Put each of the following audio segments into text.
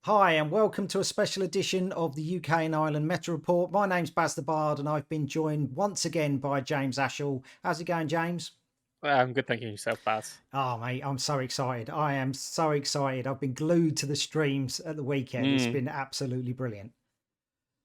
Hi, and welcome to a special edition of the UK and Ireland Meta Report. My name's Baz the Bard, and I've been joined once again by James Ashall. How's it going, James? I'm good, thank you. Yourself, Baz? Oh, mate, I'm so excited. I am so excited. I've been glued to the streams at the weekend. It's Mm, been absolutely brilliant.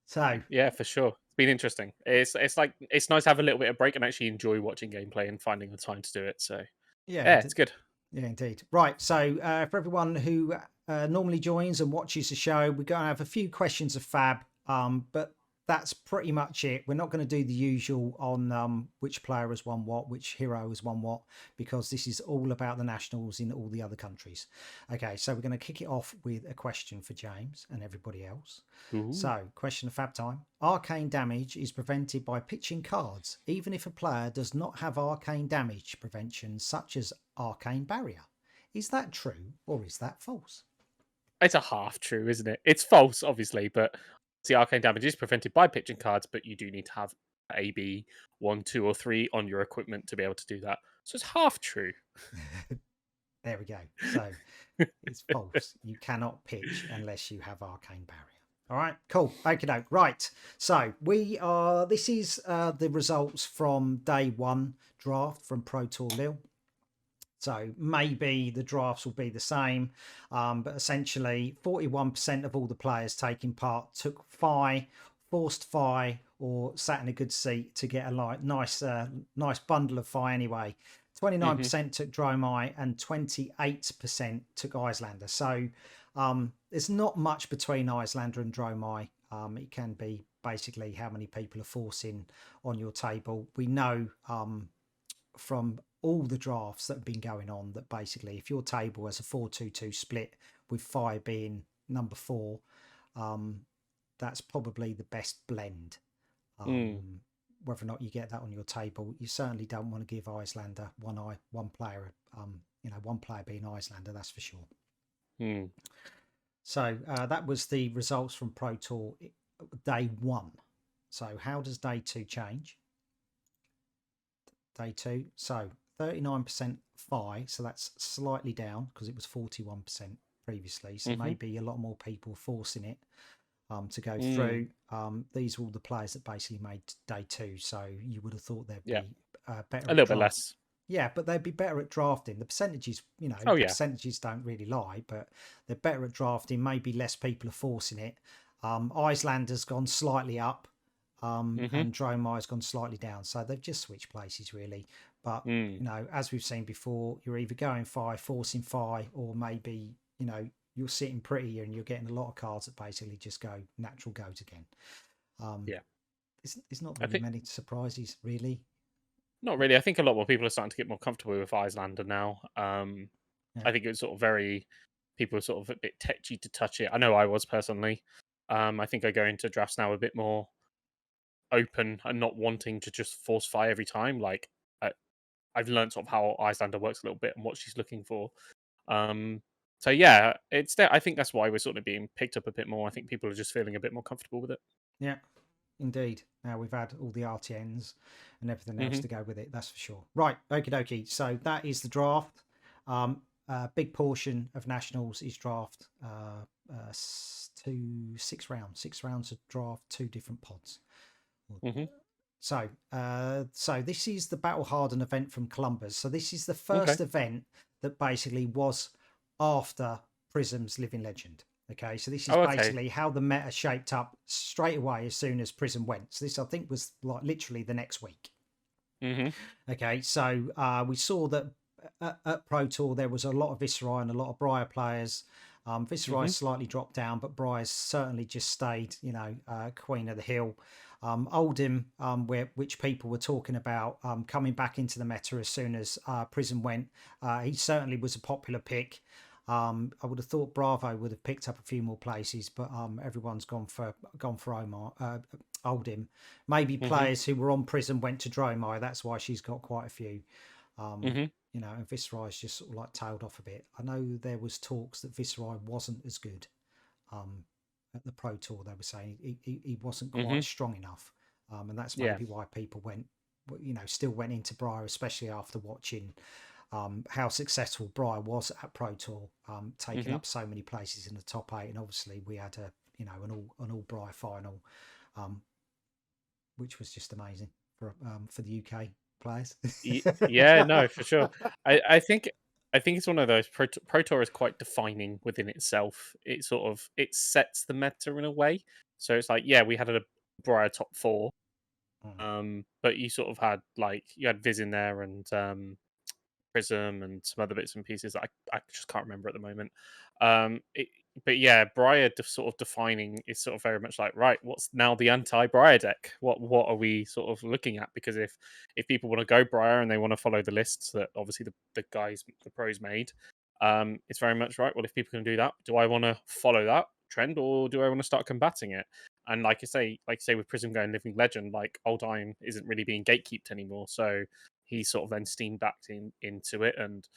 So, yeah, for sure. It's been interesting. It's nice to have a little bit of break and actually enjoy watching gameplay and finding the time to do it. So yeah, yeah, it's good. yeah, indeed. Right. So, for everyone who normally joins and watches the show, we're going to have a few questions of Fab, but that's pretty much it. We're not going to do the usual on which player has won what, which hero has won what, because this is all about the nationals in all the other countries. Okay. So, we're going to kick it off with a question for James and everybody else. Ooh. So, question of Fab time. Arcane damage is prevented by pitching cards, even if a player does not have arcane damage prevention, such as arcane barrier. Is that true or is that false? It's a half true, isn't it? It's false, obviously, but the arcane damage is prevented by pitching cards, but you do need to have A, B, 1, 2, or 3 on your equipment to be able to do that. So it's half true. There we go. So it's false. You cannot pitch unless you have arcane barrier. All right, cool. Okay, doke. Right. So this is the results from day one draft from Pro Tour Lille. So maybe the drafts will be the same, but essentially 41% of all the players taking part took Fi, forced Fi, or sat in a good seat to get a nice bundle of Fi anyway. Hmm. 29% took Dromai and 28% took Icelander. So there's not much between Icelander and Dromai. It can be basically how many people are forcing on your table. We know from all the drafts that have been going on that basically if your table has a 4-2-2 split with Fire being number 4, um, that's probably the best blend. Mm, Whether or not you get that on your table, you certainly don't want to give Icelander one player, one player being Icelander, that's for sure. mm. So that was the results from Pro Tour day 1. So how does day 2 change? Day 2, so 39% Fi, so that's slightly down because it was 41% previously. So Hmm. maybe a lot more people forcing it to go Mm. through. These are all the players that basically made day 2, so you would have thought they'd Yeah, be better a at little bit draft. less. Yeah, but they'd be better at drafting. The percentages, Oh the yeah. percentages don't really lie, but they're better at drafting. Maybe less people are forcing it. Icelander's gone slightly up, Hmm. and Dromai's gone slightly down. So they've just switched places, really. But, Mm. as we've seen before, you're either going 5, forcing 5, or maybe, you're sitting prettier and you're getting a lot of cards that basically just go natural goat again. Um, Yeah, it's not I really think. many surprises, really. Not really. I think a lot more people are starting to get more comfortable with Icelander now. Yeah. I think it's sort of very people are sort of a bit tetchy to touch it. I know I was personally. I think I go into drafts now a bit more open and not wanting to just force fire every time. Like I, I've learned sort of how Icelander works a little bit and what she's looking for. Um, so yeah, I think that's why we're sort of being picked up a bit more. I think people are just feeling a bit more comfortable with it. Yeah. Indeed. Now we've had all the RTNs and everything else Hmm. to go with it. That's for sure. Right. Okie dokie. So that is the draft. A big portion of nationals is draft. 6 rounds. 6 rounds of draft. 2 different pods. Hmm. So this is the Battle Hardened event from Columbus. So this is the Okay. first event that basically was after Prism's Living Legend. Okay, so this is Oh, okay. basically how the meta shaped up straight away as soon as Prism went. So this, I think, was like literally the next week. Hmm. Okay, so we saw that at Pro Tour there was a lot of Viserai and a lot of Briar players. Viserai Hmm. slightly dropped down, but Briar's certainly just stayed, Queen of the Hill. Oldhim, which people were talking about coming back into the meta as soon as Prism went, he certainly was a popular pick. I would have thought Bravo would have picked up a few more places, but everyone's gone for Omar, Oldhim. Maybe Hmm. players who were on Prism went to Dromai. That's why she's got quite a few. Um, Hmm. and Viserai's just sort of like tailed off a bit. I know there was talks that Viserai wasn't as good um, at the Pro Tour. They were saying he wasn't Hmm. quite strong enough, and that's Yeah. maybe why people still went into Briar, especially after watching how successful Briar was at Pro Tour, taking Hmm. up so many places in the top 8, and obviously we had an all Briar final, which was just amazing for the UK players. Yeah, no, for sure. I think it's one of those Pro Tour is quite defining within itself. It sort of it sets the meta in a way. So it's like, yeah, we had a Briar top four, Mm, but you sort of had like you had Viz in there and Prism and some other bits and pieces that I just can't remember at the moment. It, but yeah, Briar sort of defining is sort of very much like, right, what's now the anti-Briar deck? What are we sort of looking at? Because if people want to go Briar and they want to follow the lists that obviously the pros made, it's very much right. Well, if people can do that, do I want to follow that trend or do I want to start combating it? And like you say, with Prism going Living Legend, like Oldine isn't really being gatekeeped anymore, so he sort of then steamed back into it. And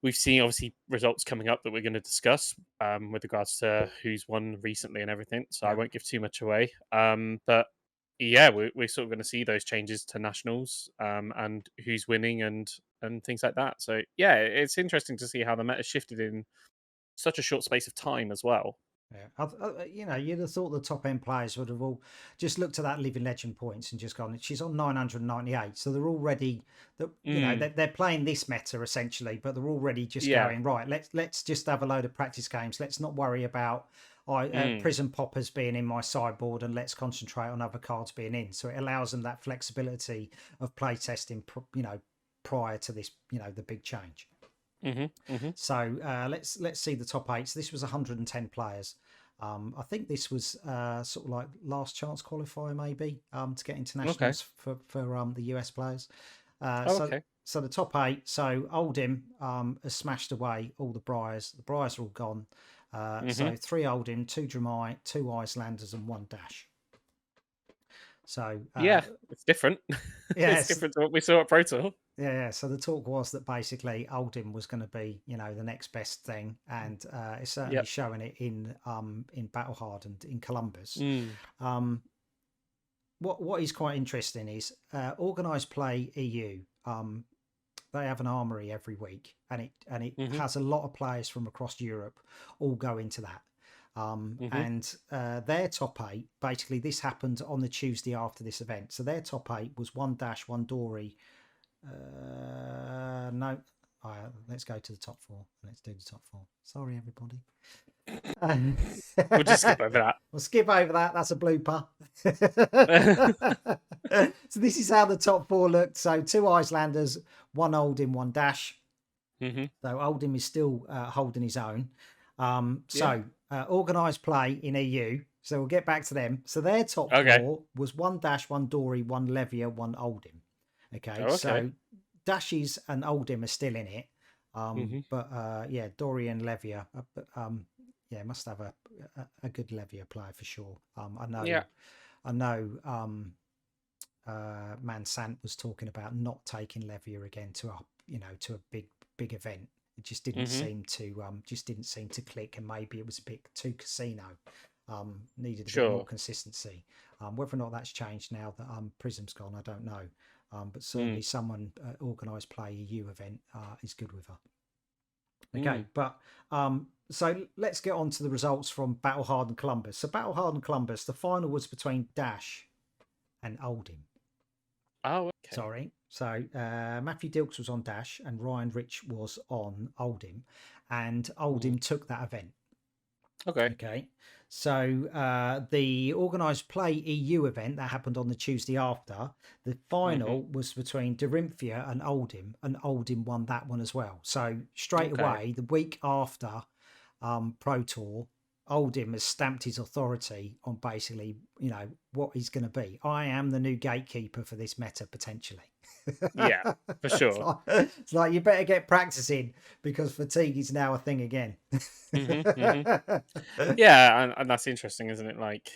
we've seen obviously results coming up that we're going to discuss with regards to who's won recently and everything. So I yeah. won't give too much away. But yeah, we're sort of going to see those changes to nationals and who's winning and things like that. So yeah, it's interesting to see how the meta shifted in such a short space of time as well. Yeah, you'd have thought the top end players would have all just looked at that living legend points and just gone, she's on 998, so they're already that Mm, they're playing this meta essentially, but they're already just yeah. going right. Let's just have a load of practice games. Let's not worry about Mm, prison poppers being in my sideboard, and let's concentrate on other cards being in. So it allows them that flexibility of play testing, prior to this, the big change. mhm. Mhm. So let's see the top 8. So this was 110 players. I think this was sort of like last chance qualifier maybe to get Okay. internationals for the US players. Oh, okay. So the top 8. So Oldhim has smashed away all the Briars. The Briars are all gone. Mhm. So 3 Oldhim, 2 Dramai, 2 Icelanders, and 1 Dash. So Yeah, it's different. It's yes, different to what we saw at Pro Tour. yeah. So the talk was that basically Oldhim was going to be, the next best thing, and it's certainly Yep. showing it in Battle Hardened in Columbus. Mm. Um, what is quite interesting is organized play EU. They have an armory every week, and it Mhm. has a lot of players from across Europe all go into that. Mhm. And their top 8, basically, this happened on the Tuesday after this event. So their top 8 was 1 Dash, 1 Dory, no. All right, let's go to the top 4. Let's do the top 4. Sorry, everybody. We'll just skip over that. We'll skip over that. That's a blooper. So this is how the top 4 looked. So 2 Icelanders, 1 Oldhim, 1 Dash. Mhm. So Oldhim is still holding his own. Yeah. Organised play in EU. So we'll get back to them. So their top Okay. 4 was 1 Dash, 1 Dory, 1 Levia, 1 Oldhim. Okay, Oh, okay. so Dashes and Oldhim are still in it, Mhm. but yeah, Dory and Levia, yeah, must have a good Levia player for sure. Yeah. I know. Mansant was talking about not taking Levia again to a big event. It Mhm. just didn't seem to click, and maybe it was a bit too casino. Needed a bit more Sure. consistency. Whether or not that's changed now that Prism's gone, I don't know. But Mm. certainly someone organised play EU event is good with her. Okay, Mm. but so let's get on to the results from Battle Hardened Columbus. So Battle Hardened Columbus, the final was between Dash and Oldhim. Oh, okay. Sorry. So Matthew Dilks was on Dash and Ryan Rich was on Oldhim, and Mhm. Oldhim took that event. Okay. Okay. So the organised play EU event that happened on the Tuesday after, the Mhm. final was between Dorinthia and Oldhim won that one as well. So straight Okay. away, the week after Pro Tour, Oldhim has stamped his authority on basically, what he's going to be. I am the new gatekeeper for this meta potentially. Yeah, for sure. It's like you better get practicing because fatigue is now a thing again. Mhm. Mhm. Yeah, and that's interesting, isn't it? Like,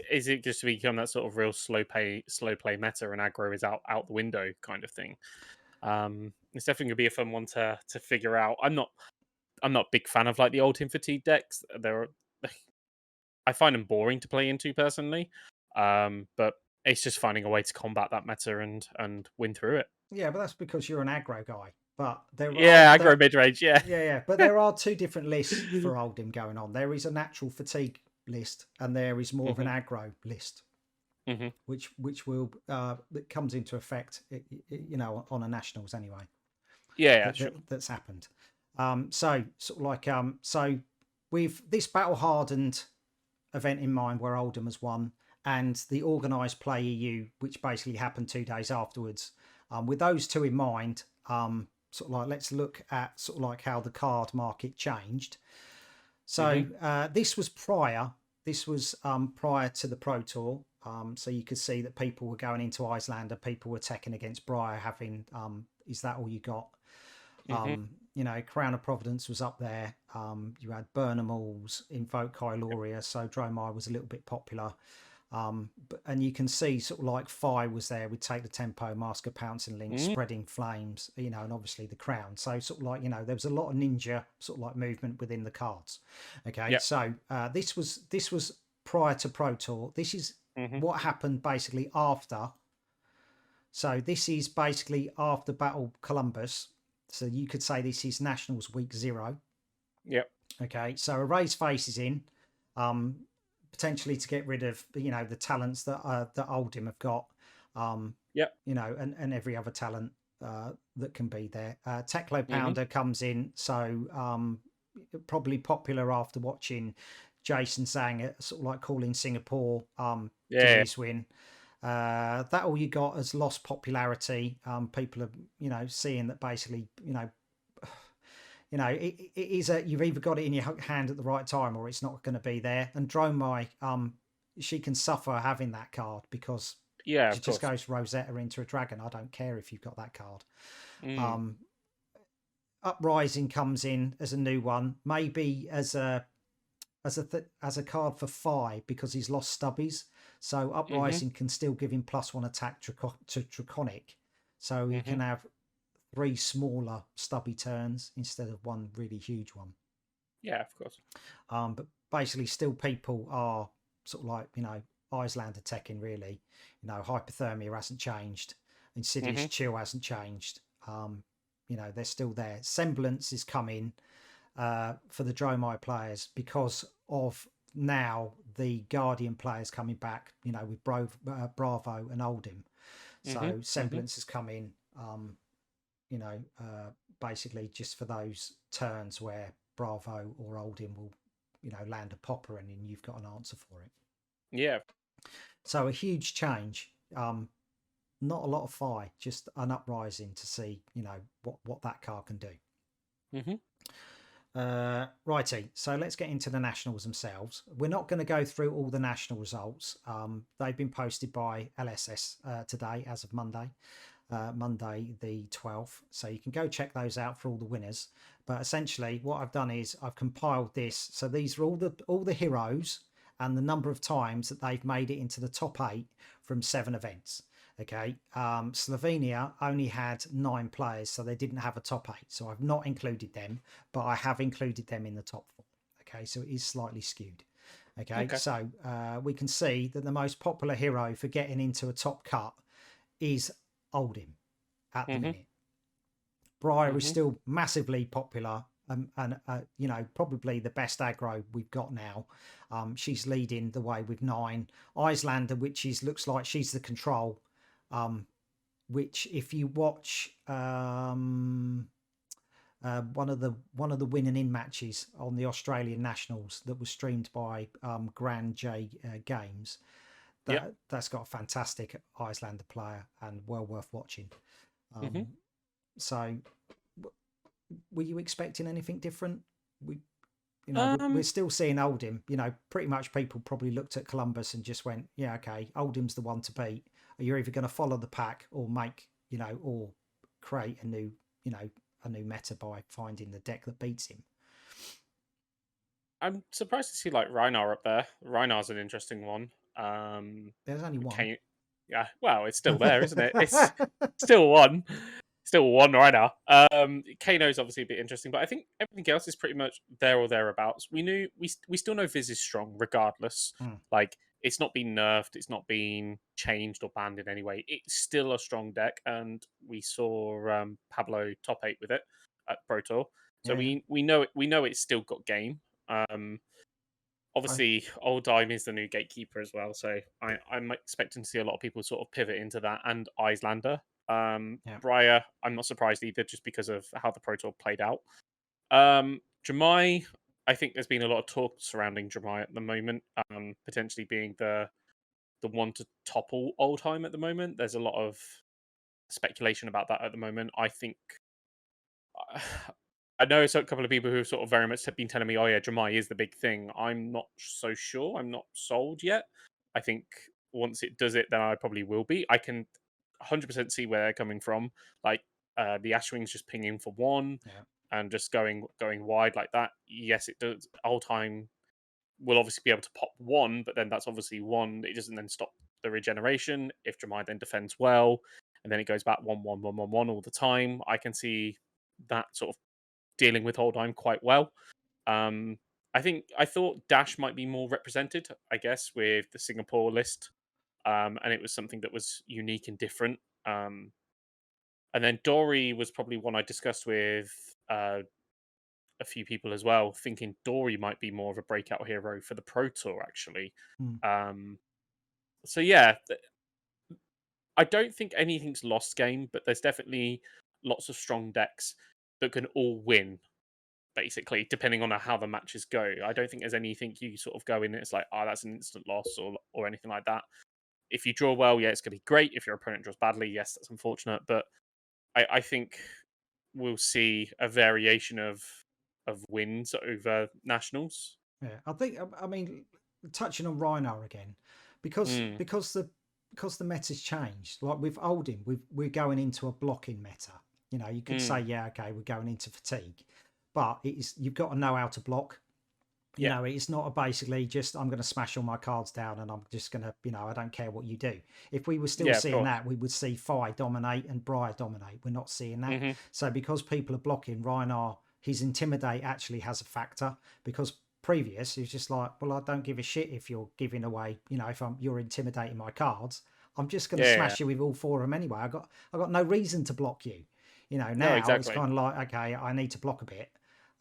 is it just to become that sort of real slow play meta, and aggro is out the window kind of thing? It's definitely gonna be a fun one to figure out. I'm not a big fan of like the old Team Fatigue decks. They're I find them boring to play into personally. But It's just finding a way to combat that meta and win through it. Yeah, but that's because you're an aggro guy. But Yeah, aggro mid range. Yeah. yeah, but there are two different lists for Oldhim going on. There is a natural fatigue list, and there is more of an Mhm. aggro list, Mhm. which will that comes into effect, on a nationals anyway. Yeah. Yeah. Sure. That's happened. So sort of like so with this battle hardened event in mind where Oldham has won, and the organised play EU, which basically happened 2 days afterwards. With those two in mind, sort of like let's look at sort of like how the card market changed. So Mhm. this was prior. This was prior to the Pro Tour. So you could see that people were going into Icelander, people were teching against Briar, having is that all you got? Mhm. Crown of Providence was up there. You had Burnhamall's, Invoke Hyloria, so Dromai was a little bit popular. And you can see sort of like Phi was there with Take the Tempo, Masker Pouncing Link, Mhm. Spreading Flames, and obviously the Crown. So sort of like, there was a lot of ninja sort of like movement within the cards. Okay, Yeah. so this was prior to Pro Tour. This is Mhm. what happened basically after. So this is basically after Battle Columbus. So you could say this is Nationals week 0. Yep. Okay, so a raised face is in, um, potentially to get rid of the talents that Oldhim have got, Yep. and every other talent that can be there. Teklo Mhm. Pounder comes in, so probably popular after watching Jason Sang at sort of like calling Singapore Yeah. do Yeah. his win. That all you got has lost popularity. People are seeing that basically it is you've either got it in your hand at the right time or it's not going to be there. And Dromai, she can suffer having that card because Yeah, she of just course. goes Rosetta into a dragon. I don't care if you've got that card. Mm. Um, Uprising comes in as a new one, maybe as a card for Phi because he's lost stubbies. So Mhm. Uprising can still give him +1 attack to Draconic. So he can Mhm. have 3 smaller stubby turns instead of one really huge one. Yeah, of course. But basically, still people are sort of like Icelander teching really. Hypothermia hasn't changed. Insidious Mhm. Chill hasn't changed. They're still there. Semblance is coming for the Dromai players because of now the Guardian players coming back. With Bravo and Oldhim. Mhm. So Mhm. Semblance has come in. You know, uh, Basically just for those turns where Bravo or Oldhim will, land a popper and then you've got an answer for it. Yeah. So a huge change. Not a lot of Phi, just an uprising to see, what that car can do. Mhm. Righty, so let's get into the nationals themselves. We're not going to go through all the national results. They've been posted by LSS today, as of Monday. Monday the 12th. So you can go check those out for all the winners. But essentially, what I've done is I've compiled this. So these are all the heroes and the number of times that they've made it into the top 8 from 7 events. Okay, Slovenia only had 9 players, so they didn't have a top 8. So I've not included them, but I have included them in the top 4. Okay, so it is slightly skewed. Okay, Okay. so we can see that the most popular hero for getting into a top cut is Oldhim at the Mhm. minute. Briar is Mhm. still massively popular, and probably the best aggro we've got now. She's leading the way with 9. Icelander, which looks like she's the control. Which if you watch one of the winning in matches on the Australian Nationals that was streamed by Grand J Games, Yep. that's got a fantastic Icelander player and well worth watching. Mhm. Um, so, were you expecting anything different? We, we're Um, still seeing Oldhim. Pretty much people probably looked at Columbus and just went, "Yeah, okay, Oldhim's the one to beat." You're either going to follow the pack or or create a new meta by finding the deck that beats him. I'm surprised to see like Reinar up there. Reinar's an interesting one. There's only one. Kane, yeah, well, it's still there, isn't it? It's still one, still one Reinar. Kano's obviously a bit interesting, but I think everything else is pretty much there or thereabouts. We still know Viz is strong regardless. Hmm. Like it's not been nerfed, it's not been changed or banned in any way. It's still a strong deck, and we saw Pablo top 8 with it at Pro Tour. So Yeah, yeah. we know it's still got game. Um, I, Obviously, Old Dime is the new gatekeeper as well, so I'm expecting to see a lot of people sort of pivot into that, and Icelander. yeah. Briar, I'm not surprised either, just because of how the Pro Tour played out. Dramai, I think there's been a lot of talk surrounding Dramai at the moment, potentially being the one to topple Oldhim at the moment. There's a lot of speculation about that at the moment. I think I know a couple of people who have sort of very much have been telling me, "Oh yeah, Dramai is the big thing." I'm not so sure. I'm not sold yet. I think once it does it, then I probably will be. I can 100% see where they're coming from. Like the Ashwings just pinging for one Yeah, and just going wide like that. Yes, it does. Oldhim will obviously be able to pop one, but then that's obviously one. It doesn't then stop the regeneration. If Dramai then defends well, and then it goes back 1-1-1-1-1 all the time, I can see that sort of dealing with Holdheim quite well. I thought Dash might be more represented, I guess, with the Singapore list, and it was something that was unique and different. And then Dory was probably one I discussed with a few people as well, thinking Dory might be more of a breakout hero for the Pro Tour, actually. mm, Um, so yeah, I don't think anything's lost game, but there's definitely lots of strong decks that can all win, basically, depending on how the matches go. I don't think there's anything you sort of go in and it's like, oh, that's an instant loss or anything like that. If you draw well, yeah, it's going to be great. If your opponent draws badly, yes, that's unfortunate. But I think we'll see a variation of wins over nationals. yeah. I think. I mean, touching on Rhino again, because Mm, because the because the meta's changed. Like with Oldhim, we're going into a blocking meta. You know, you could say, mm, yeah, okay, we're going into fatigue, but it's you've got to know how to block. You yeah, know, it's not a basically just I'm going to smash all my cards down and I'm just going to, you know, I don't care what you do. If we were still yeah, of seeing course. that, we would see Fi dominate and Briar dominate. We're not seeing that. Hmm. So because people are blocking, Rhinar, his intimidate actually has a factor because previous he was just like, well, I don't give a shit if you're giving away, you know, if you're intimidating my cards, I'm just going to Yeah, yeah, yeah. smash you with all four of them anyway. I got no reason to block you. You know, No, now it's exactly. kind of like, okay, I need to block a bit.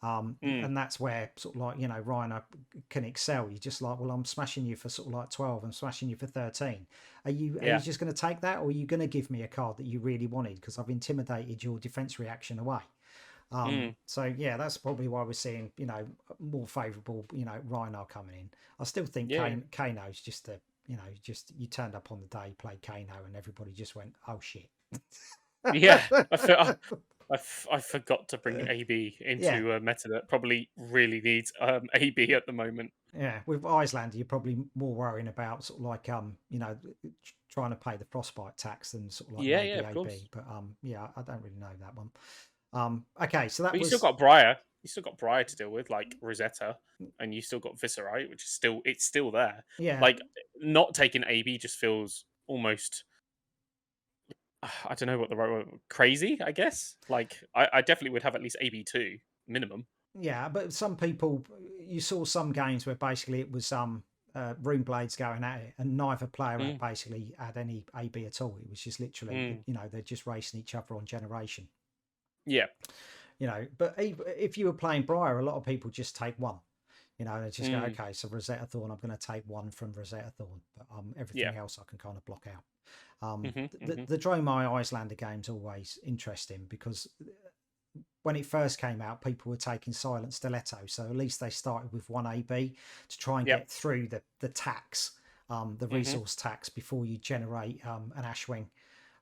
Mm, And that's where sort of like, you know, Rhino can excel. You're just like, well, I'm smashing you for sort of like 12, I'm smashing you for 13. Are you yeah. just going to take that, or are you going to give me a card that you really wanted because I've intimidated your defense reaction away? Mm, So yeah, that's probably why we're seeing, you know, more favourable, you know, Rhino coming in. I still think yeah. Kano's just a, you know, just you turned up on the day, played Kano, and everybody just went, oh shit. Yeah, I forgot to bring AB Yeah, into a meta that probably really needs AB at the moment. yeah, with Iceland, you're probably more worrying about sort of like you know, trying to pay the frostbite tax than sort of like Yeah, yeah, maybe of course. AB. But yeah, I don't really know that one. Okay, so that But you still was got Briar. You still got Briar to deal with, like Rosetta, and you still got Viscerite, which is still there. yeah, Like not taking AB just feels almost I don't know what the right word crazy. I guess like I definitely would have at least AB2 minimum. yeah. But some people, you saw some games where basically it was rune blades going at it, and neither player had Mm, basically had any AB at all. It was just literally, mm, you know, they're just racing each other on generation. yeah, You know, but if you were playing Briar, a lot of people just take one. You know, they just go, mm, okay, so Rosetta Thorn, I'm going to take one from Rosetta Thorn, but yeah. everything else I can kind of block out. Hmm. Hmm. The Dromai Icelander game's always interesting because when it first came out, people were taking Silent Stiletto, so at least they started with one AB to try and Yep. get through the tax, the Hmm. resource tax before you generate an Ashwing.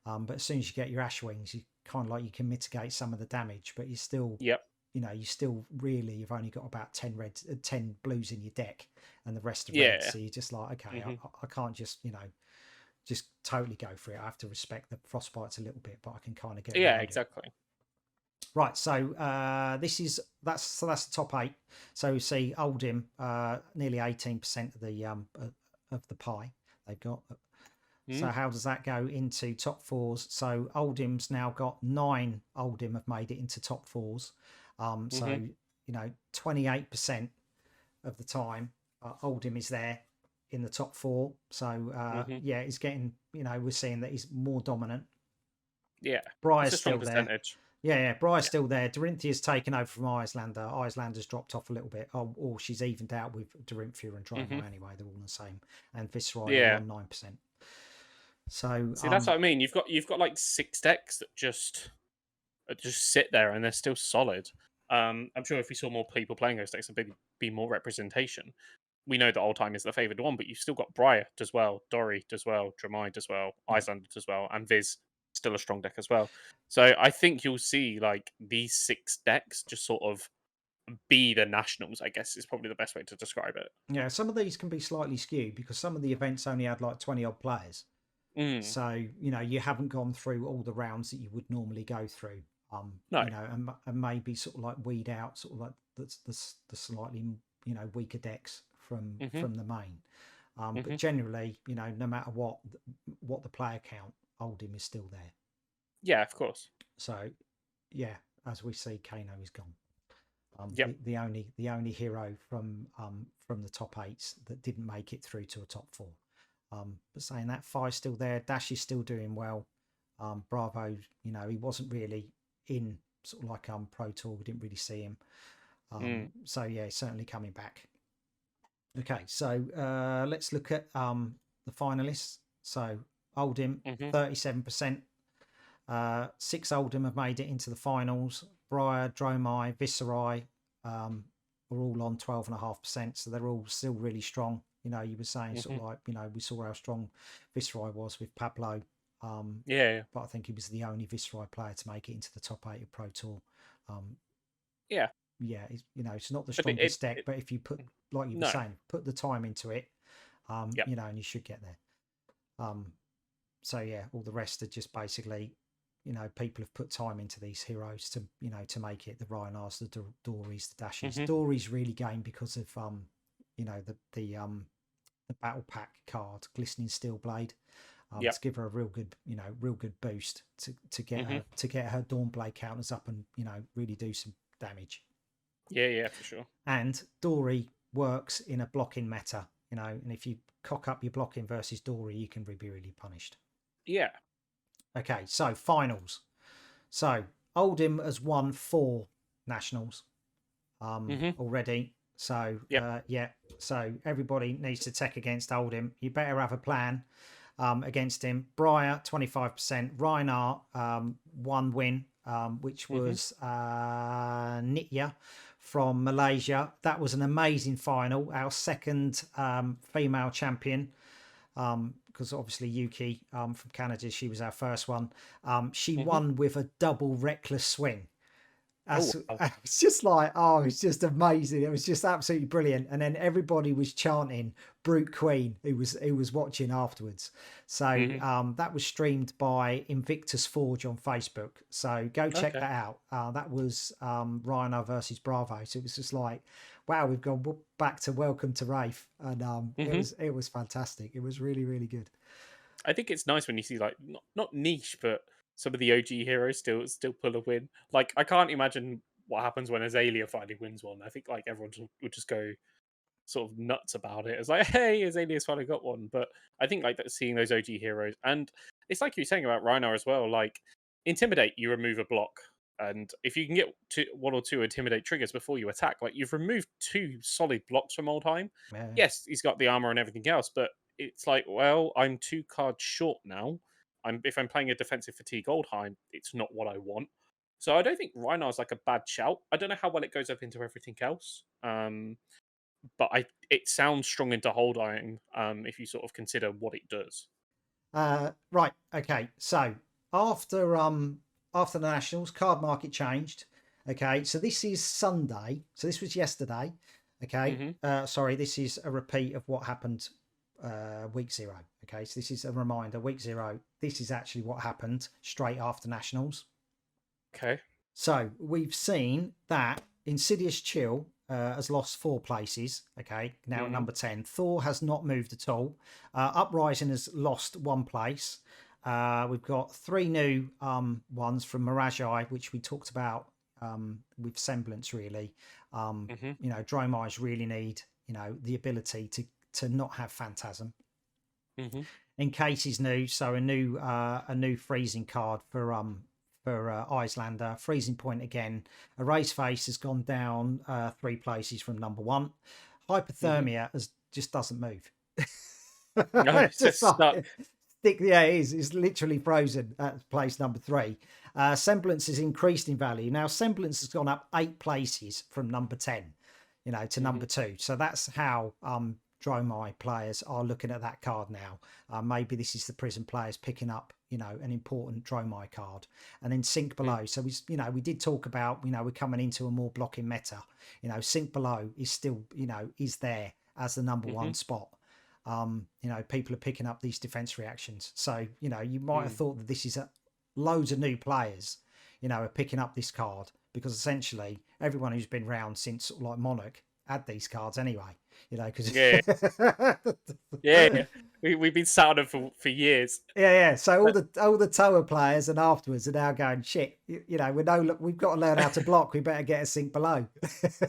But as soon as you get your Ashwings, you kind of like you can mitigate some of the damage, but you still, Yep. you know, you still really you've only got about 10 reds, 10 blues in your deck, and the rest are reds. Yeah. So you're just like, okay, Hmm. I can't just, you know, just totally go for it. I have to respect the frostbites a little bit, but I can kind of get Yeah. around it. Exactly. Right, so that's the top eight. So you see Oldhim, nearly 18% of the pie they've got. So Mm, how does that go into top fours? So Oldham's now got 9 Oldhim have made it into top fours. So hmm. you know 28% of the time Oldhim is there. in the top 4. So yeah, he's getting, we're seeing that he's more dominant. Yeah, it's Briar's a strong still there. percentage. Yeah, Briar's still there. Dorinthia's taken over from Icelander. Icelander's dropped off a little bit. Or she's evened out with Dorinthia and Dromai anyway. They're all the same. And Viceroy all Yeah. on 9%. So See, that's what I mean. You've got like 6 decks that just sit there and they're still solid. I'm sure if we saw more people playing those decks, there'd be more representation. We know that Old Time is the favoured one, but you've still got Briar as well, Dory as well, Dromai as well, yeah. Icelander as well, and Viz still a strong deck as well. So I think you'll see like these 6 decks just sort of be the nationals, I guess is probably the best way to describe it. Yeah, some of these can be slightly skewed because some of the events only had like 20 odd players. So, you haven't gone through all the rounds that you would normally go through. No. And maybe sort of like weed out sort of like the slightly, weaker decks from the main. But generally, no matter what the player count, Oldhim is still there. Yeah, of course. So, yeah, as we see, Kano is gone. Yep. The only hero from the top 8s that didn't make it through to a top 4. But saying that, Fi's still there. Dash is still doing well. Bravo, he wasn't really in sort of like Pro Tour. We didn't really see him. So yeah, he's certainly coming back. Okay, so let's look at the finalists. So Oldhim, 37%. 6 Oldhim have made it into the finals. Briar, Dromai, Viceroy are all on 12.5%. So they're all still really strong. You were saying sort of like, we saw how strong Viceroy was with Pablo. Yeah. But I think he was the only Viceroy player to make it into the top 8 of Pro Tour. Yeah. Yeah, it's not the strongest deck, but if you put, like you were saying, put the time into it, and you should get there. So yeah, all the rest are just basically, people have put time into these heroes to, to make it. The Reinars, the Dories, the Dashes. Dories really gained because of, the battle pack card, Glistening Steel Blade. To give her a real good boost to get her Dawnblade counters up and really do some damage. Yeah, for sure. And Dory works in a blocking meta, and if you cock up your blocking versus Dory, you can be really punished. Yeah. Okay, so finals. So Oldhim has won 4 nationals already. So yeah, so everybody needs to tech against Oldhim. You better have a plan against him. Briar, 25%. Reinar, 1 win, which was Nitya from Malaysia. That was an amazing final. Our second female champion, because obviously Yuki from Canada, she was our first one. She won with a double reckless swing. It's just like, it's just amazing. It was just absolutely brilliant. And then everybody was chanting Brute Queen, who was watching afterwards. So that was streamed by Invictus Forge on Facebook. So go check that out. That was Rhino versus Bravo. So it was just like, wow, we've gone back to Welcome to Wraith. And it was fantastic. It was really, really good. I think it's nice when you see like not niche, but some of the OG heroes still pull a win. Like I can't imagine what happens when Azalea finally wins one. I think like everyone would just go sort of nuts about it. It's like, hey, Azalea's finally got one. But I think like that, seeing those OG heroes, and it's like you were saying about Rhino as well. Like Intimidate, you remove a block, and if you can get 1 or 2 Intimidate triggers before you attack, like you've removed 2 solid blocks from Oldhim. Yeah. Yes, he's got the armor and everything else, but it's like, well, I'm 2 cards short now. If I'm playing a defensive fatigue Oldhim, it's not what I want. So I don't think Reinar's like a bad shout. I don't know how well it goes up into everything else. But it sounds strong into Oldhim if you sort of consider what it does. Right. Okay. So after the Nationals, card market changed. Okay. So this is Sunday. So this was yesterday. Okay. Sorry, this is a repeat of what happened week 0. Okay. So this is a reminder. Week 0. This is actually what happened straight after Nationals. Okay. So we've seen that Insidious Chill has lost 4 places. Okay, now at number 10. Thor has not moved at all. Uprising has lost 1 place. We've got 3 new ones from Mirage, which we talked about with Semblance, really. Dromais really need, the ability to not have Phantasm. Mm-hmm. In case he's new, so a new freezing card for Icelander. Freezing point again. Erase Face has gone down 3 places from number 1. Mm-hmm. Hypothermia just doesn't move. No, It's it's just just stuck. like yeah, it is. It's literally frozen at place number 3. Semblance is increased in value. Now Semblance has gone up 8 places from number 10, to Mm-hmm. number 2. So that's how Dromai players are looking at that card now. Maybe this is the Prison players picking up, an important Dromai card. And then Sink Below. So we did talk about, we're coming into a more blocking meta. Sink Below is still, is there as the number 1 spot. People are picking up these defense reactions. So, you might have thought that this is loads of new players, are picking up this card, because essentially everyone who's been around since like Monarch had these cards anyway, because Yeah, yeah. We've been sat on them for years. yeah. So all the Tower players and afterwards are now going, shit, we've got to learn how to block. We better get a Sink Below.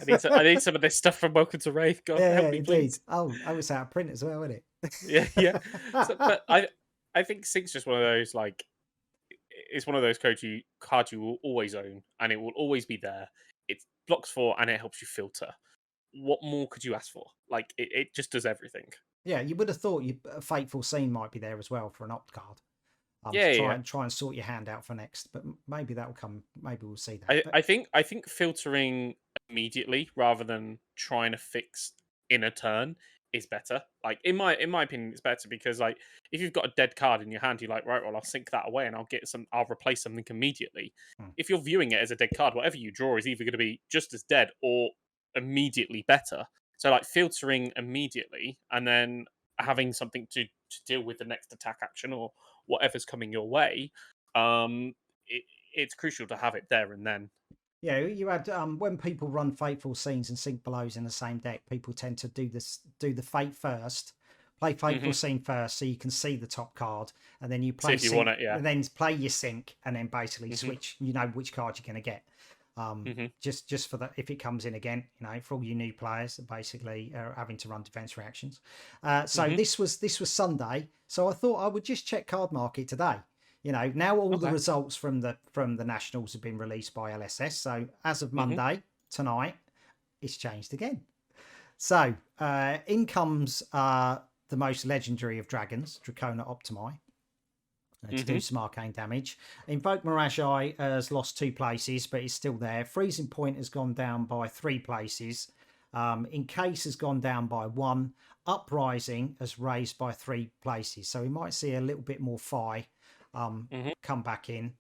I need some of this stuff from Welcome to Wraith. God, Yeah, help me, indeed. please. Oh, it's out of print as well, isn't it? Yeah, yeah. So, but I think Sync's just one of those, like, it's one of those cards you will always own, and it will always be there. It blocks 4 and it helps you filter. What more could you ask for? Like, it just does everything. Yeah, you would have thought a Fateful Scene might be there as well for an opt card. Yeah, To yeah. try and sort your hand out for next, but maybe that will come. Maybe we'll see that. I think filtering immediately rather than trying to fix in a turn is better. Like, in my opinion, it's better because, like, if you've got a dead card in your hand, you're like, right, well, I'll sink that away and I'll replace something immediately. If you're viewing it as a dead card, whatever you draw is either going to be just as dead or immediately better. So, like, filtering immediately and then having something to deal with the next attack action or whatever's coming your way, it's crucial to have it there and then. Yeah, you had when people run Fateful Scenes and Sink Belows in the same deck, people tend to do the Fate first, play Fateful Scene first, so you can see the top card, and then you See play if you Sink, want it, yeah. and then play your Sink, and then basically switch. You know which card you're going to get. Just for that, if it comes in again, for all you new players that basically are having to run defense reactions. So this was Sunday, so I thought I would just check Card Market today. Now all the results from the nationals have been released by LSS. So as of Monday tonight, it's changed again. So in comes the most legendary of dragons, Dracona Optimi, to do some arcane damage. Invoke Mirage Eye has lost 2 places, but it's still there. Freezing Point has gone down by 3 places. Encase has gone down by 1. Uprising has raised by 3 places. So we might see a little bit more Fi come back in,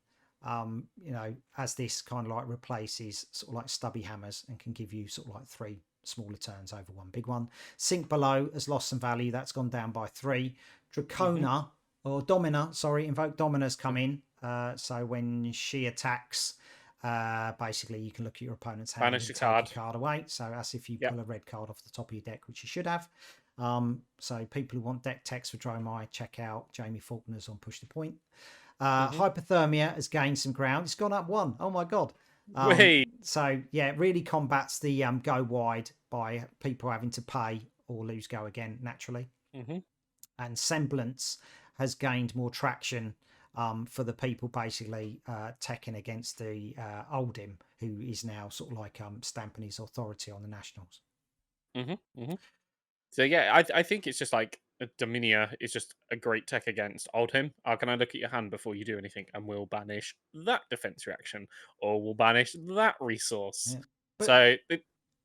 as this kind of like replaces sort of like stubby hammers and can give you sort of like 3 smaller turns over 1 big one. Sink Below has lost some value. That's gone down by 3. Dracona or Domina, Invoke Domina's come in. So when she attacks, basically you can look at your opponent's hand and take a card away. So as if you pull a red card off the top of your deck, which you should have. So people who want deck text for Dromai, check out Jamie Faulkner's on Push the Point. Hypothermia has gained some ground. It's gone up 1. Oh my god. So yeah, it really combats the go wide by people having to pay or lose go again naturally. And Semblance has gained more traction for the people basically teching against the Oldhim, who is now sort of like stamping his authority on the nationals. So yeah, I think it's just like Dominia is just a great tech against Oldhim. Can I look at your hand before you do anything, and we'll banish that defense reaction, or we'll banish that resource. Yeah. So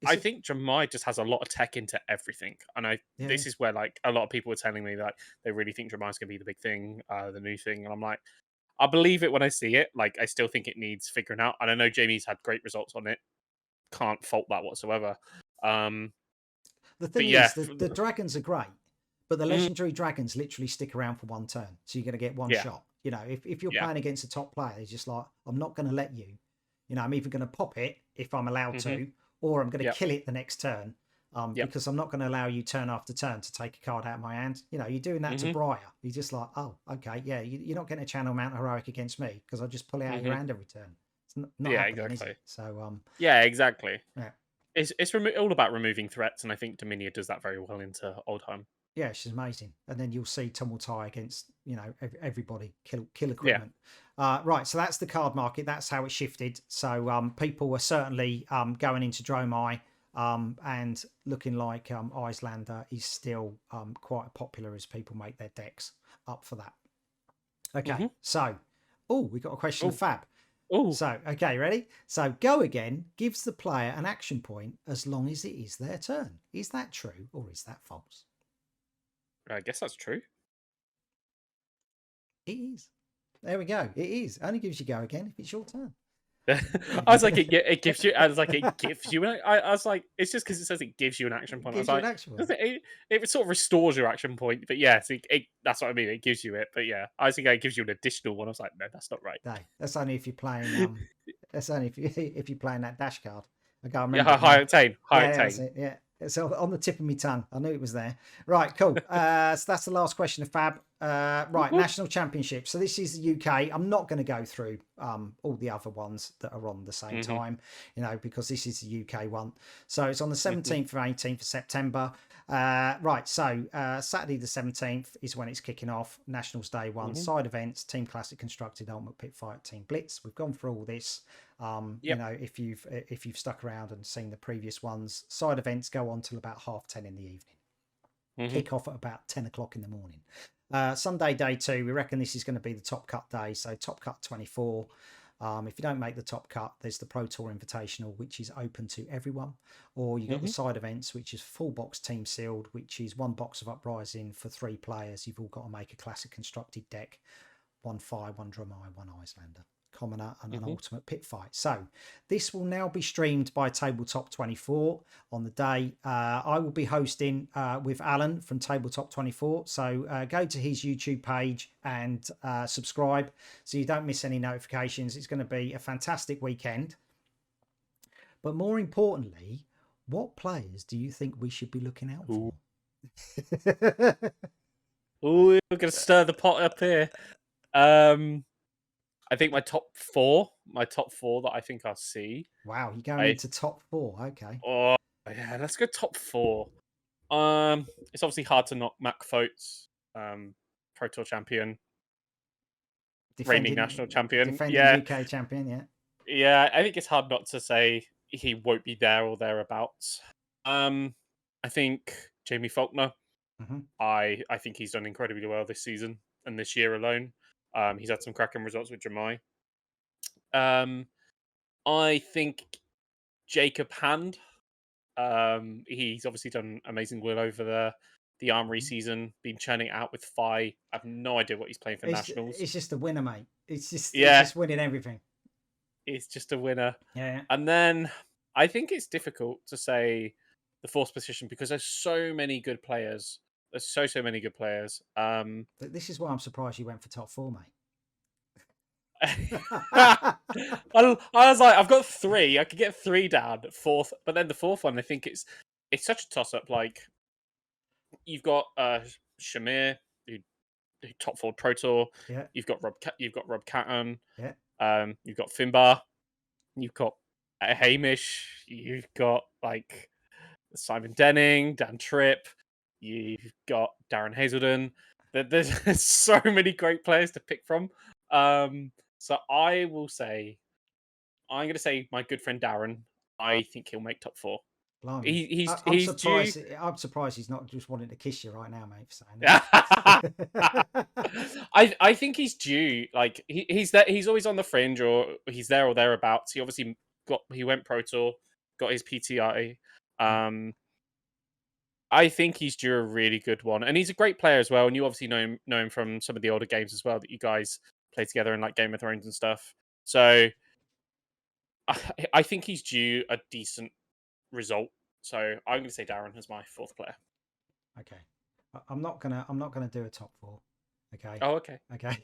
I think Dromai just has a lot of tech into everything, and this is where like a lot of people were telling me that they really think Dromai's going to be the big thing, the new thing, and I'm like, I believe it when I see it. Like, I still think it needs figuring out, and I know Jamie's had great results on it. Can't fault that whatsoever. The thing is, the dragons are great, but the legendary dragons literally stick around for 1 turn, so you're going to get 1 shot. If you're playing against a top player, it's just like, I'm not going to let you. I'm either going to pop it if I'm allowed to, or I'm going to kill it the next turn, because I'm not going to allow you turn after turn to take a card out of my hand. You're doing that to Briar. You're just like, oh, okay, yeah, you're not getting a channel Mount Heroic against me because I just pull it out of your hand every turn. It's not happening, exactly. is it? So yeah, exactly. Yeah. It's all about removing threats, and I think Dominia does that very well into Oldham. Yeah, she's amazing. And then you'll see Tumultai against, everybody, kill Yeah. equipment. Right, so that's the card market. That's how it shifted. So people were certainly going into Dromai and looking like Icelander is still quite popular as people make their decks up for that. Okay, so, we got a question of Fab. Oh, So, okay, ready? So, go again gives the player an action point as long as it is their turn. Is that true or is that false? I guess that's true. It is. There we go. It is. Only gives you go again if it's your turn. I was like, it gives you. I was like, it gives you. I was like, it's just because it says it gives you an action point. I was Gives you an like, action point. it sort of restores your action point. But yeah, that's what I mean. It gives you it. But yeah, I was thinking it gives you an additional one. I was like, no, that's not right. No, that's only if you're playing. That's only if you're playing that dash card. I can't remember. Yeah, It high now. octane, high Yeah, that's octane. it. Yeah, it's on the tip of my tongue. I knew it was there. Right, cool. So that's the last question of Fab. Right, national championship. So this is the UK. I'm not going to go through all the other ones that are on the same time, because this is the UK one. So it's on the 17th and 18th of September. Right, so Saturday the 17th is when it's kicking off. Nationals Day 1, side events, Team Classic Constructed, Ultimate Pit Fight, Team Blitz. We've gone through all this. If you've stuck around and seen the previous ones, side events go on till about 10:30 in the evening. Kick off at about 10 o'clock in the morning. Sunday day 2, we reckon this is going to be the top cut day. So top cut 24. If you don't make the top cut, there's the Pro Tour Invitational, which is open to everyone. Or you got the side events, which is full box team sealed, which is 1 box of Uprising for 3 players. You've all got to make a classic constructed deck. 1 Fire, 1 Dromai, 1 Icelander. Commoner and an ultimate pit fight. So this will now be streamed by Tabletop 24 on the day. I will be hosting with Alan from Tabletop 24. So go to his YouTube page and subscribe so you don't miss any notifications. It's going to be a fantastic weekend. But more importantly, what players do you think we should be looking out for? Oh, we're going to stir the pot up here. I think my top four that I think I'll see. Wow, you're going into top 4. Okay. Oh, yeah, let's go top 4. It's obviously hard to knock Mac Fotes, Pro Tour champion, reigning national champion. Defending Yeah. UK champion, yeah. Yeah, I think it's hard not to say he won't be there or thereabouts. I think Jamie Faulkner. I think he's done incredibly well this season and this year alone. He's had some cracking results with Jamai. I think Jacob Hand. He's obviously done amazing work over the Armory season, been churning it out with Fi. I have no idea what he's playing for nationals. It's just a winner, mate. It's just winning everything. He's just a winner. Yeah. And then I think it's difficult to say the 4th position because there's so many good players. There's so many good players. This is why I'm surprised you went for top 4, mate. I was like, I've got 3. I could get 3 down. 4th, but then the 4th one, I think it's such a toss up. Like you've got Shamir, who top 4 Pro Tour. Yeah. You've got Rob Catton. Yeah. You've got Finbar. You've got Hamish. You've got like Simon Denning, Dan Tripp. You've got Darren Hazelden. There's so many great players to pick from. So I will say, I'm going to say my good friend Darren. I think he'll make top 4. Blimey. He's surprised. I'm surprised he's not just wanting to kiss you right now, mate. For saying that. I think he's due. Like he's there. He's always on the fringe, or he's there or thereabouts. He obviously he went Pro Tour, got his PTI. I think he's due a really good one, and he's a great player as well. And you obviously know him from some of the older games as well that you guys play together in like Game of Thrones and stuff. So I think he's due a decent result. So I'm going to say Darren as my 4th player. Okay, I'm not gonna do a top 4. Okay. Oh, okay. Okay.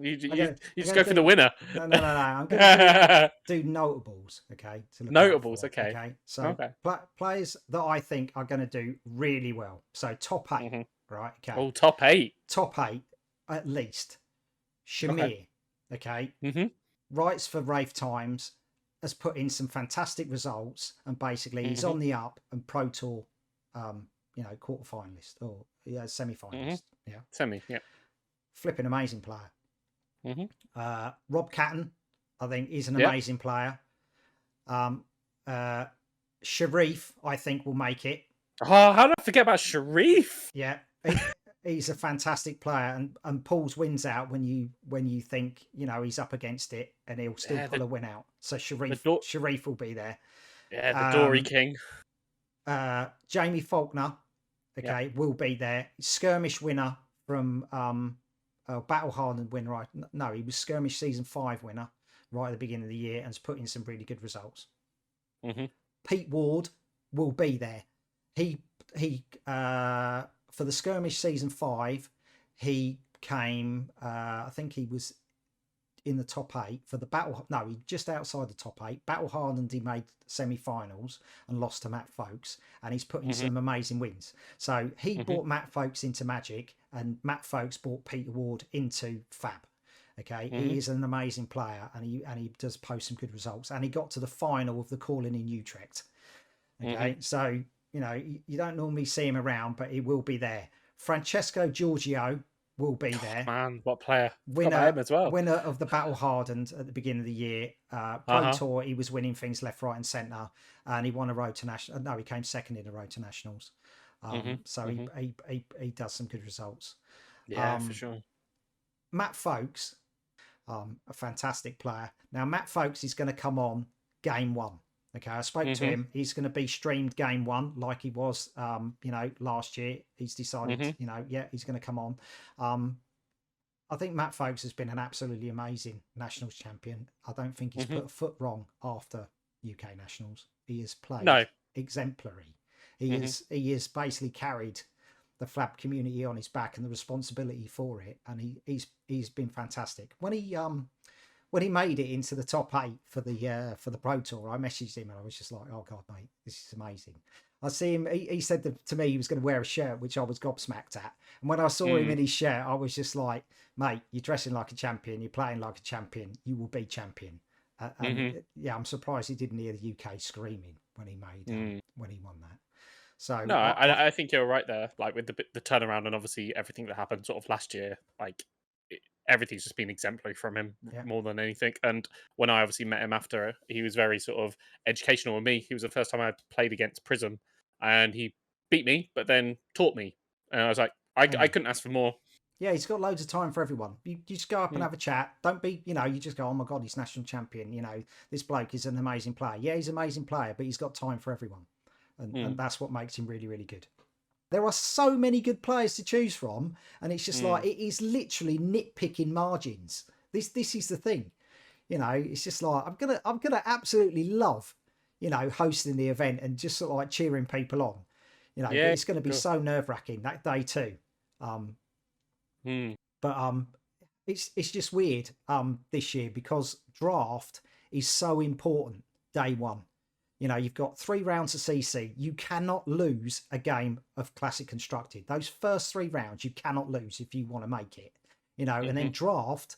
You just go for the winner. No. I'm gonna do notables. Okay. Notables. Okay. Okay. So players that I think are going to do really well. So top 8. Right. Okay. Oh, top 8. Top 8 at least. Shamir. Okay. Writes for Rafe Times. has put in some fantastic results, and basically he's on the up and Pro Tour, quarter finalist or semi finalist. Yeah, Semi. Yeah. flipping amazing player. Rob Catton, I think, is an Yeah. amazing player. Sharif, I think, will make it. Oh, how did I forget about Sharif? Yeah, he's a fantastic player, and pulls wins out when you think he's up against it, and he'll still pull a win out. So Sharif will be there. Yeah, the Dory King. Jamie Faulkner, okay, will be there. Skirmish winner from Battle Hardened winner. Right? No, he was Skirmish season 5 winner right at the beginning of the year, and has put in some really good results. Pete Ward will be there. He for the Skirmish season 5, he came. I think he was in the top 8 for the battle. No, he just outside the top 8. Battle Hardened, he made semi-finals and lost to Matt Folkes, and he's put in some amazing wins. So he brought Matt Folkes into Magic, and Matt Folkes brought Peter Ward into Fab. Okay, he is an amazing player, and he does post some good results. And he got to the final of the Calling in Utrecht. Okay, so you don't normally see him around, but he will be there. Francesco Giorgio will be there. Man, what player? Winner as well. Winner of the Battle Hardened at the beginning of the year. Pro Tour, he was winning things left, right, and centre, and he won a road to national. No, he came second in a road to nationals. So he does some good results. Yeah, for sure. Matt Folkes, a fantastic player. Now Matt Folkes is going to come on game 1. Okay, I spoke to him. He's going to be streamed game 1 like he was, last year. He's decided, he's going to come on. I think Matt Folkes has been an absolutely amazing nationals champion. I don't think he's put a foot wrong after UK nationals. He has played exemplary. He has basically carried the Flab community on his back and the responsibility for it, and he's been fantastic. When he made it into the top 8 for the Pro Tour, I messaged him and I was just like, "Oh God, mate, this is amazing." I see him. He said to me he was going to wear a shirt, which I was gobsmacked at. And when I saw him in his shirt, I was just like, "Mate, you're dressing like a champion. You're playing like a champion. You will be champion." I'm surprised he didn't hear the UK screaming when he when he won that. So no, I think you're right there. Like with the turnaround and obviously everything that happened sort of last year, like everything's just been exemplary from him more than anything. And when I obviously met him after, he was very sort of educational with me. He was the first time I played against Prism, and he beat me, but then taught me, and I was like, I couldn't ask for more. Yeah, he's got loads of time for everyone. You just go up and have a chat. Don't be, you just go, "Oh my God, he's national champion. This bloke is an amazing player." Yeah, he's an amazing player, but he's got time for everyone. And that's what makes him really, really good. There are so many good players to choose from, and it's just like it is literally nitpicking margins. This is the thing, It's just like I'm gonna absolutely love, hosting the event and just sort of like cheering people on, But it's going to be so nerve wracking that day too. But it's just weird this year because draft is so important day 1. You've got 3 rounds of CC. You cannot lose a game of Classic Constructed. Those first 3 rounds, you cannot lose if you want to make it. And then draft,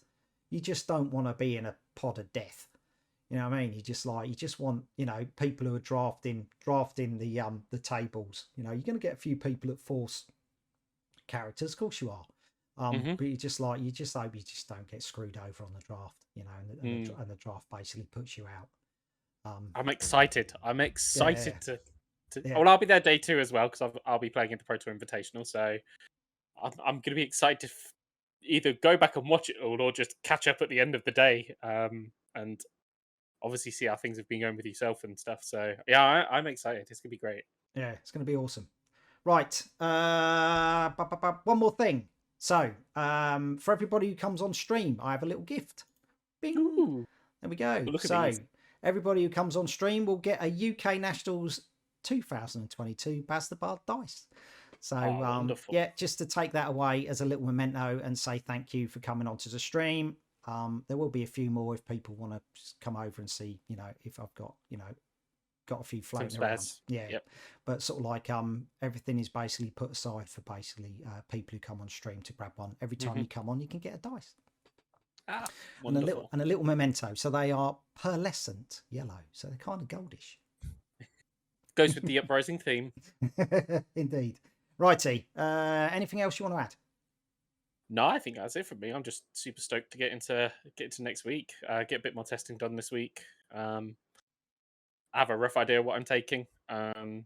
you just don't want to be in a pod of death. You know what I mean? You just want, people who are drafting the tables. You're going to get a few people that force characters, of course you are. But you just hope you just don't get screwed over on the draft, and the draft basically puts you out. I'm excited. To. Well, I'll be there day 2 as well because I'll be playing in the Pro Tour Invitational. So I'm going to be excited to either go back and watch it all or just catch up at the end of the day, and obviously see how things have been going with yourself and stuff. So yeah, I'm excited. It's going to be great. Yeah, it's going to be awesome. Right. One more thing. So for everybody who comes on stream, I have a little gift. Bing. Ooh. There we go. So everybody who comes on stream will get a UK Nationals 2022 Baz the Bard dice. So just to take that away as a little memento and say thank you for coming onto the stream. There will be a few more if people want to come over and see, if I've got, got a few floating around. But sort of like everything is basically put aside for basically people who come on stream to grab one. Every time you come on, you can get a dice. Ah, and wonderful. a little memento. So they are pearlescent yellow. So they're kind of goldish. Goes with the uprising theme. Indeed. Righty. Anything else you want to add? No, I think that's it from me. I'm just super stoked to get into next week. Get a bit more testing done this week. I have a rough idea what I'm taking. Don't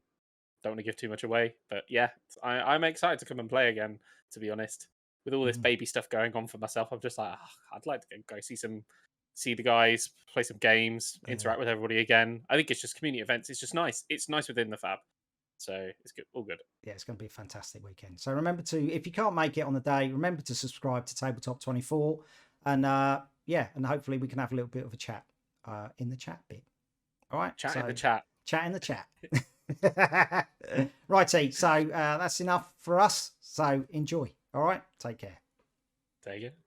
want to give too much away, but yeah, I'm excited to come and play again. To be honest, with all this baby stuff going on for myself, I'm just like, I'd like to go see the guys, play some games, interact with everybody again. I think it's just community events. It's just nice. It's nice within the fab, so it's good. All good. Yeah, it's going to be a fantastic weekend. So remember to, if you can't make it on the day, remember to subscribe to Tabletop 24, and and hopefully we can have a little bit of a chat in the chat bit. All right, Chat in the chat. Chat in the chat. Righty, so that's enough for us. So enjoy. All right, take care. Take it.